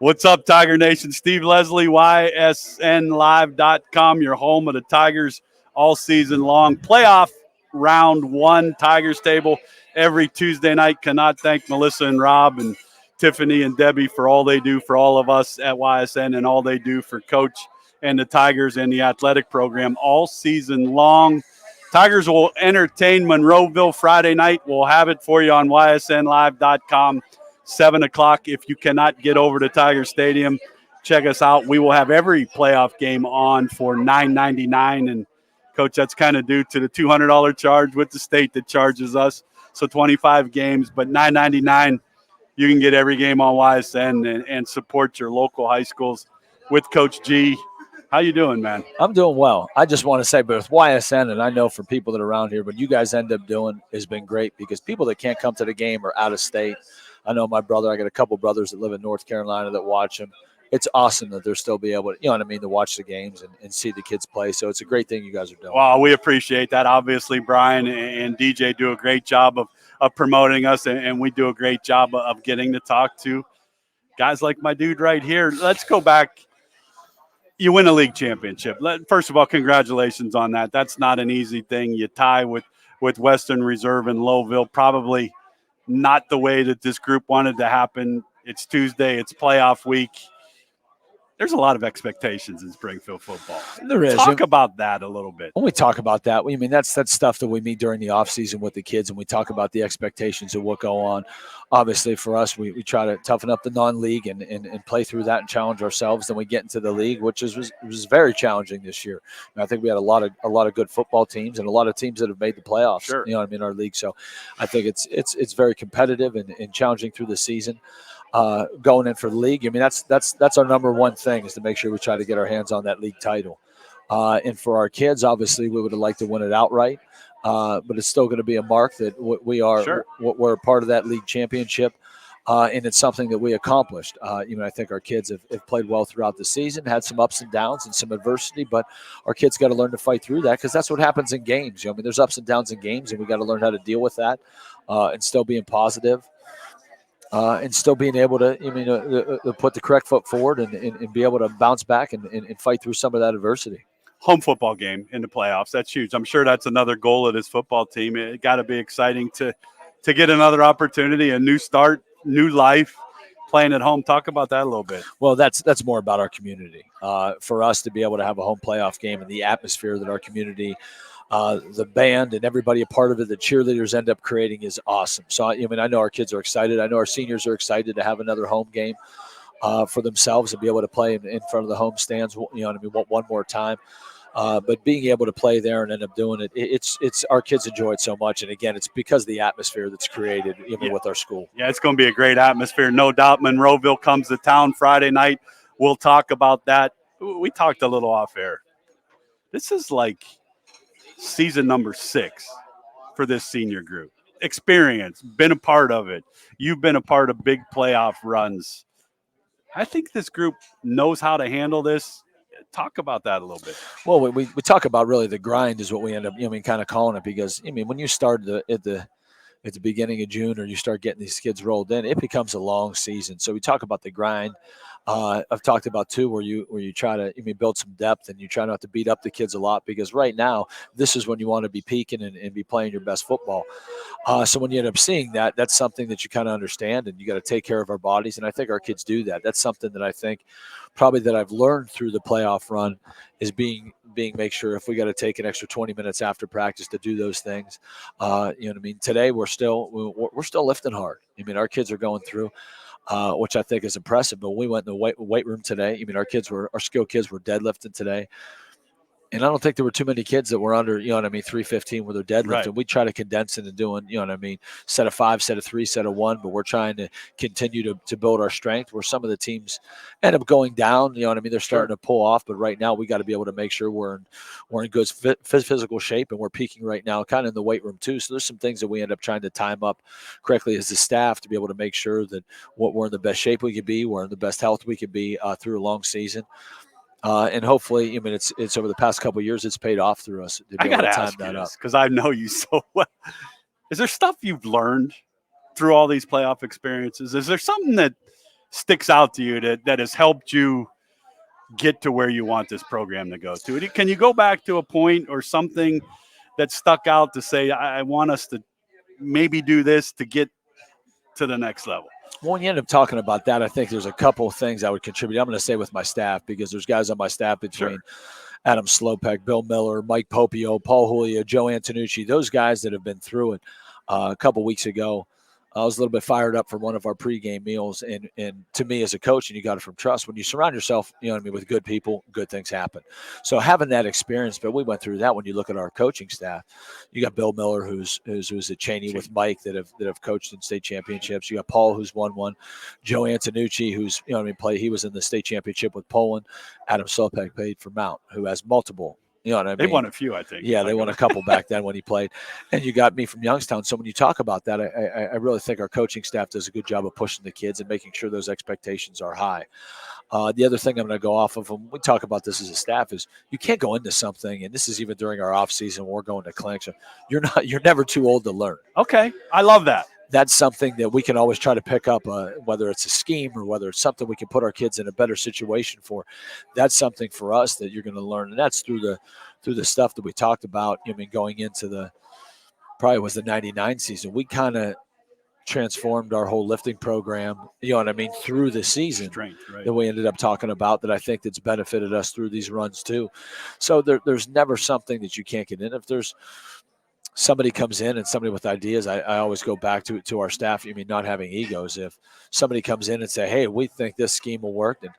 What's up, Tiger Nation? Steve Leslie, ysnlive.com, your home of the Tigers all season long. Playoff round one, Tigers table every Tuesday night. Cannot thank Melissa and Rob and Tiffany and Debbie for all they do for all of us at YSN and all they do for Coach and the Tigers and the athletic program all season long. Tigers will entertain Monroeville Friday night. We'll have it for you on ysnlive.com. 7 o'clock. If you cannot get over to Tiger Stadium, check us out. We will have every playoff game on for $9.99. And, Coach, that's kind of due to the $200 charge with the state that charges us. So 25 games, but $9.99, you can get every game on YSN and support your local high schools with Coach G. How you doing, man? I'm doing well. I just want to say, but with YSN, and I know for people that are around here, what you guys end up doing has been great because people that can't come to the game are out of state. I know my brother, I got a couple brothers that live in North Carolina that watch him. It's awesome that they're still be able to, you know what I mean, to watch the games and see the kids play. So it's a great thing you guys are doing. Well, we appreciate that. Obviously, Brian and DJ do a great job of promoting us, and we do a great job of getting to talk to guys like my dude right here. Let's go back. You win a league championship. First of all, congratulations on that. That's not an easy thing. You tie with Western Reserve and Lowville, probably not the way that this group wanted to happen. It's Tuesday. It's playoff week. There's a lot of expectations in Springfield football. There is. Talk about that a little bit. When we talk about that, I mean, that's stuff that we meet during the offseason with the kids, and we talk about the expectations of what go on. Obviously, for us, we try to toughen up the non-league and play through that and challenge ourselves. Then we get into the league, which was very challenging this year. And I think we had a lot of good football teams and a lot of teams that have made the playoffs. Sure. You know what I mean, our league. So I think it's very competitive and challenging through the season. Going in for the league, I mean, that's our number one thing is to make sure we try to get our hands on that league title. And for our kids, obviously, we would have liked to win it outright, but it's still going to be a mark that we're a part of that league championship, and it's something that we accomplished. I think our kids have played well throughout the season, had some ups and downs and some adversity, but our kids got to learn to fight through that because that's what happens in games. I mean, there's ups and downs in games, and we got to learn how to deal with that and still being positive. And still being able to, to put the correct foot forward and be able to bounce back and fight through some of that adversity. Home football game in the playoffs, that's huge. I'm sure that's another goal of this football team. It got to be exciting to get another opportunity, a new start, new life, playing at home. Talk about that a little bit. Well, that's more about our community. For us to be able to have a home playoff game and the atmosphere that our community the band and everybody a part of it, the cheerleaders end up creating is awesome. So, I know our kids are excited. I know our seniors are excited to have another home game for themselves and be able to play in front of the home stands, one more time. But being able to play there and end up doing it, it's our kids enjoy it so much. And, again, it's because of the atmosphere that's created with our school. Yeah, it's going to be a great atmosphere. No doubt Monroeville comes to town Friday night. We'll talk about that. We talked a little off air. This is like – season number 6 for this senior group. Experience, been a part of it. You've been a part of big playoff runs. I think this group knows how to handle this. Talk about that a little bit. Well, we talk about really the grind is what we end up, kind of calling it because, when you start at the beginning of June or you start getting these kids rolled in, it becomes a long season. So we talk about the grind. I've talked about too where you try to build some depth and you try not to beat up the kids a lot because right now this is when you want to be peaking and be playing your best football. So when you end up seeing that, that's something that you kind of understand and you got to take care of our bodies. And I think our kids do that. That's something that I think probably that I've learned through the playoff run is being make sure if we got to take an extra 20 minutes after practice to do those things. Today we're still lifting hard. Our kids are going through. Which I think is impressive. But when we went in the weight room today, our skilled kids were deadlifting today. And I don't think there were too many kids that were under, 315 with their deadlift. Right. And we try to condense it and doing, set of 5, set of 3, set of 1. But we're trying to continue to build our strength where some of the teams end up going down. They're starting to pull off. But right now we got to be able to make sure we're in good physical shape and we're peaking right now kind of in the weight room too. So there's some things that we end up trying to time up correctly as the staff to be able to make sure that we're in the best shape we could be. We're in the best health we could be through a long season. And hopefully, it's over the past couple of years, it's paid off through us. I got to ask you this because I know you so well. Is there stuff you've learned through all these playoff experiences? Is there something that sticks out to you that has helped you get to where you want this program to go to? Can you go back to a point or something that stuck out to say, I want us to maybe do this to get to the next level? Well, when you end up talking about that, I think there's a couple of things I would contribute. I'm going to say with my staff, because there's guys on my staff between Adam Slopek, Bill Miller, Mike Popio, Paul Julia, Joe Antonucci, those guys that have been through it. A couple weeks ago, I was a little bit fired up for one of our pregame meals, and to me as a coach, and you got it from trust, when you surround yourself, with good people, good things happen. So having that experience, but we went through that. When you look at our coaching staff, you got Bill Miller, who's at Cheney with Mike, that have coached in state championships. You got Paul, who's won one, Joe Antonucci, who's he was in the state championship with Poland. Adam Slopek played for Mount, who has multiple. They won a few, I think. Yeah, they won a couple back then when he played. And you got me from Youngstown. So when you talk about that, I really think our coaching staff does a good job of pushing the kids and making sure those expectations are high. The other thing I'm going to go off of, when we talk about this as a staff, is you can't go into something, and this is even during our off season, we're going to clinics. You're never too old to learn. Okay, I love that. That's something that we can always try to pick up, whether it's a scheme or whether it's something we can put our kids in a better situation for. That's something for us that you're going to learn, and that's through the stuff that we talked about. Going into probably was the '99 season, we kind of transformed our whole lifting program. Through the season. Strength, right. That we ended up talking about, that I think that's benefited us through these runs too. So there's never something that you can't get in. If there's somebody comes in and somebody with ideas, I always go back to our staff. Not having egos. If somebody comes in and say, hey, we think this scheme will work, and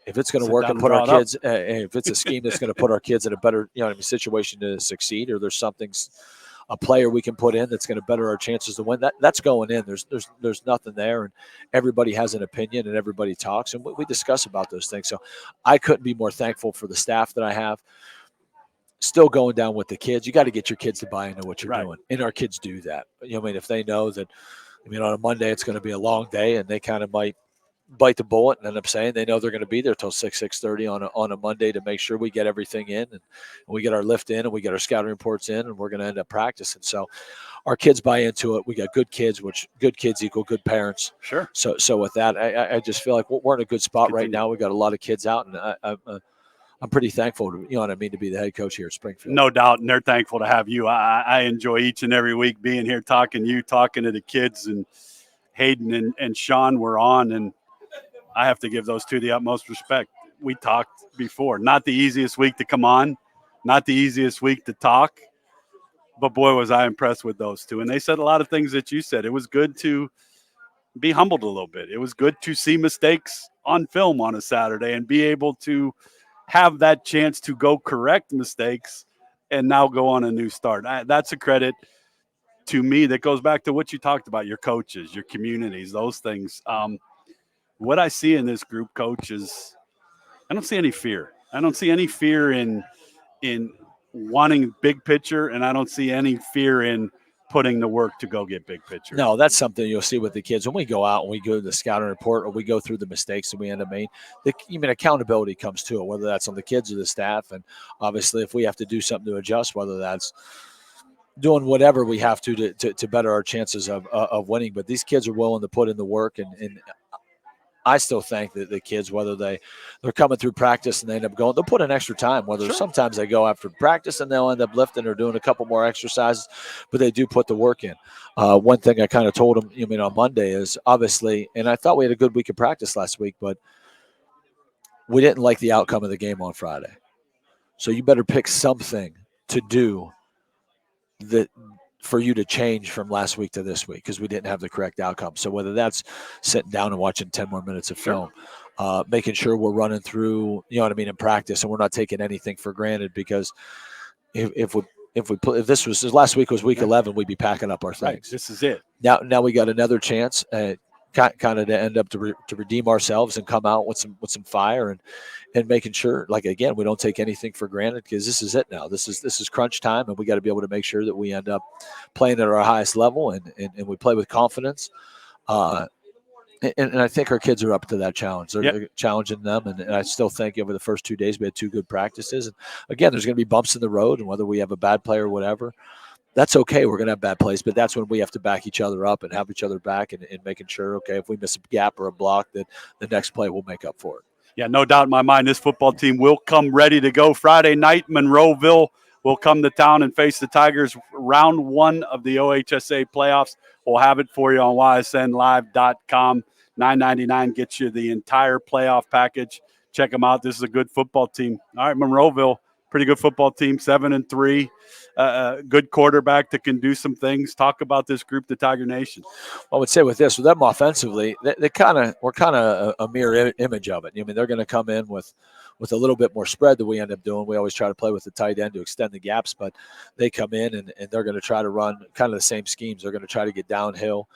if it's going to work and put our kids, if it's a scheme that's going to put our kids in a better situation to succeed, or there's a player we can put in that's going to better our chances to win, that's going in. There's nothing there, and everybody has an opinion and everybody talks, and we discuss about those things. So I couldn't be more thankful for the staff that I have. Still going down with the kids. You got to get your kids to buy into what you're doing. And our kids do that. If they know that, on a Monday, it's going to be a long day, and they kind of might bite the bullet and end up saying they know they're going to be there till 6:30 on a Monday to make sure we get everything in, and we get our lift in, and we get our scouting reports in, and we're going to end up practicing. So our kids buy into it. We got good kids, which good kids equal good parents. Sure. So with that, I just feel like we're in a good spot right now. We got a lot of kids out, and I'm pretty thankful to be the head coach here at Springfield. No doubt, and they're thankful to have you. I enjoy each and every week being here, talking to the kids, and Hayden and Sean were on, and I have to give those two the utmost respect. We talked before. Not the easiest week to come on, not the easiest week to talk, but boy, was I impressed with those two. And they said a lot of things that you said. It was good to be humbled a little bit. It was good to see mistakes on film on a Saturday and be able to have that chance to go correct mistakes and now go on a new start. That's a credit to me that goes back to what you talked about, your coaches, your communities, those things. What I see in this group, Coach, is I don't see any fear. I don't see any fear in wanting big picture, and I don't see any fear in putting the work to go get big picture. No, that's something you'll see with the kids when we go out and we go to the scouting report, or we go through the mistakes that we end up making. Accountability comes to it, whether that's on the kids or the staff, and obviously if we have to do something to adjust, whether that's doing whatever we have to better our chances of winning. But these kids are willing to put in the work, and I still think that the kids, whether they're coming through practice and they end up going, they'll put in extra time. Whether sometimes they go after practice and they'll end up lifting or doing a couple more exercises, but they do put the work in. One thing I kind of told them, on Monday is obviously, and I thought we had a good week of practice last week, but we didn't like the outcome of the game on Friday. So you better pick something to do that for you to change from last week to this week, because we didn't have the correct outcome. So whether that's sitting down and watching 10 more minutes of film, making sure we're running through, in practice, and we're not taking anything for granted, because if this was last week was week 11, we'd be packing up our things. Right. This is it. Now we got another chance, kind of to end up to redeem ourselves and come out with some fire and making sure, like, again, we don't take anything for granted, because this is it now. This is crunch time, and we got to be able to make sure that we end up playing at our highest level and we play with confidence. And I think our kids are up to that challenge. They're challenging them, and I still think over the first 2 days we had 2 good practices. And again, there's going to be bumps in the road, and whether we have a bad player or whatever, that's okay. We're going to have bad plays, but that's when we have to back each other up and have each other back and making sure, okay, if we miss a gap or a block, that the next play will make up for it. Yeah, no doubt in my mind, this football team will come ready to go. Friday night, Monroeville will come to town and face the Tigers. Round 1 of the OHSA playoffs. We'll have it for you on ysnlive.com. $9.99 gets you the entire playoff package. Check them out. This is a good football team. All right, Monroeville, pretty good football team, 7-3. Good quarterback that can do some things. Talk about this group, the Tiger Nation. I would say with them offensively, we're kind of a mirror image of it. I mean, they're going to come in with a little bit more spread than we end up doing. We always try to play with the tight end to extend the gaps, but they come in and they're going to try to run kind of the same schemes. They're going to try to get downhill.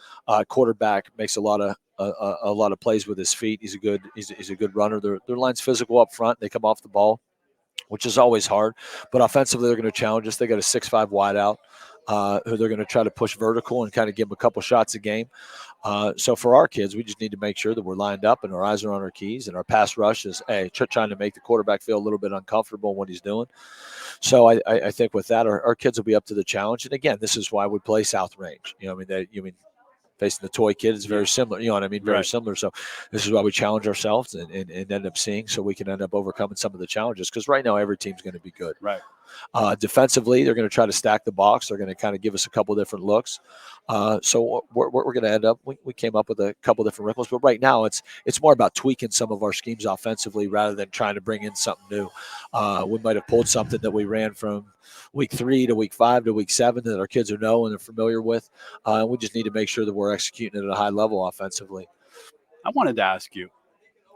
Quarterback makes a lot of plays with his feet. He's a good runner. Their line's physical up front. They come off the ball, which is always hard. But offensively, they're going to challenge us. They got a 6'5" wideout who they're going to try to push vertical and kind of give them a couple shots a game. So for our kids, we just need to make sure that we're lined up and our eyes are on our keys, and our pass rush is trying to make the quarterback feel a little bit uncomfortable in what he's doing. So I think with that, our kids will be up to the challenge. And again, this is why we play South Range. Facing the toy kid is very similar. You know what I mean? Very similar. So this is why we challenge ourselves and end up seeing, so we can end up overcoming some of the challenges. Because right now every team's going to be good. Right. Defensively, they're going to try to stack the box. They're going to kind of give us a couple different looks. So we're going to end up. We came up with a couple different wrinkles, but right now it's more about tweaking some of our schemes offensively rather than trying to bring in something new. We might have pulled something that we ran from week 3 to week 5 to week 7 that our kids are know and they're familiar with. We just need to make sure that we're executing at a high level offensively. I wanted to ask you,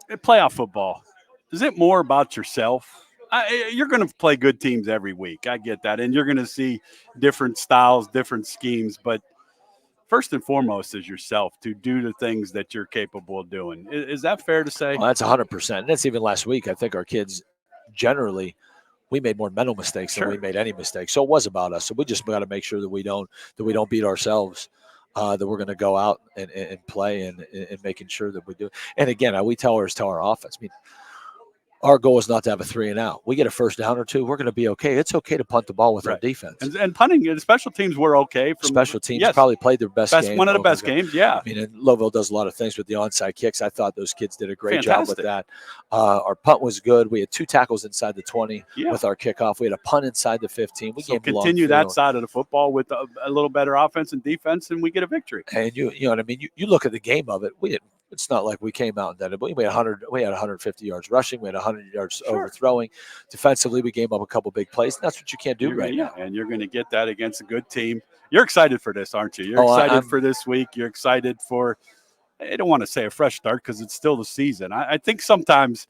playoff football, is it more about yourself? You're going to play good teams every week. I get that. And you're going to see different styles, different schemes. But first and foremost is yourself to do the things that you're capable of doing. Is that fair to say? Well, that's 100%. And that's even last week. I think our kids generally, we made more mental mistakes than we made any mistakes. So it was about us. So we just got to make sure that we don't beat ourselves. That we're going to go out and play and making sure that we do. And again, we tell our offense. I mean, our goal is not to have a 3 and out. We get a first down or 2, we're going to be okay. It's okay to punt the ball with our defense. And punting, the special teams were okay. Special teams probably played their best game. One of the best games, yeah. I mean, and Lovell does a lot of things with the onside kicks. I thought those kids did a great job with that. Our punt was good. We had 2 tackles inside the 20 with our kickoff. We had a punt inside the 15. We continue that side of the football with a little better offense and defense, and we get a victory. And you know what I mean? You look at the game of it. It's not like we came out and did it, but we had 150 yards rushing. We had 100 yards overthrowing. Defensively, we gave up a couple big plays. And that's what you can't do now. And you're going to get that against a good team. You're excited for this, aren't you? You're excited for this week. You're excited for, I don't want to say a fresh start because it's still the season. I think sometimes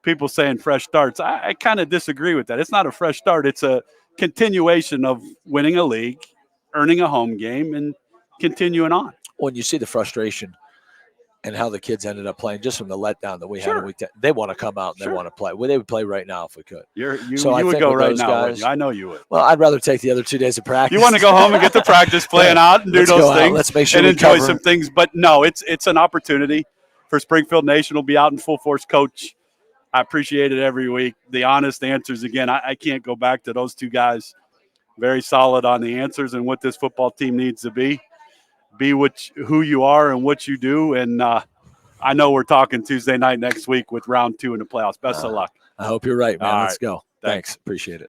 people saying fresh starts, I kind of disagree with that. It's not a fresh start. It's a continuation of winning a league, earning a home game, and continuing on. When you see the frustration and how the kids ended up playing just from the letdown that we had in week 10. They want to come out and they want to play. Well, they would play right now if we could. You would go right now. I know you would. Well, I'd rather take the other 2 days of practice. You want to go home and get the practice playing out and do those things. Let's make sure and enjoy some things. But no, it's an opportunity for Springfield Nation. Will be out in full force. Coach, I appreciate it every week. The honest answers. Again, I can't go back to those 2 guys. Very solid on the answers and what this football team needs to be. Be who you are and what you do. And I know we're talking Tuesday night next week with round 2 in the playoffs. Best of luck. I hope you're right, man. Let's go. Thanks. Appreciate it.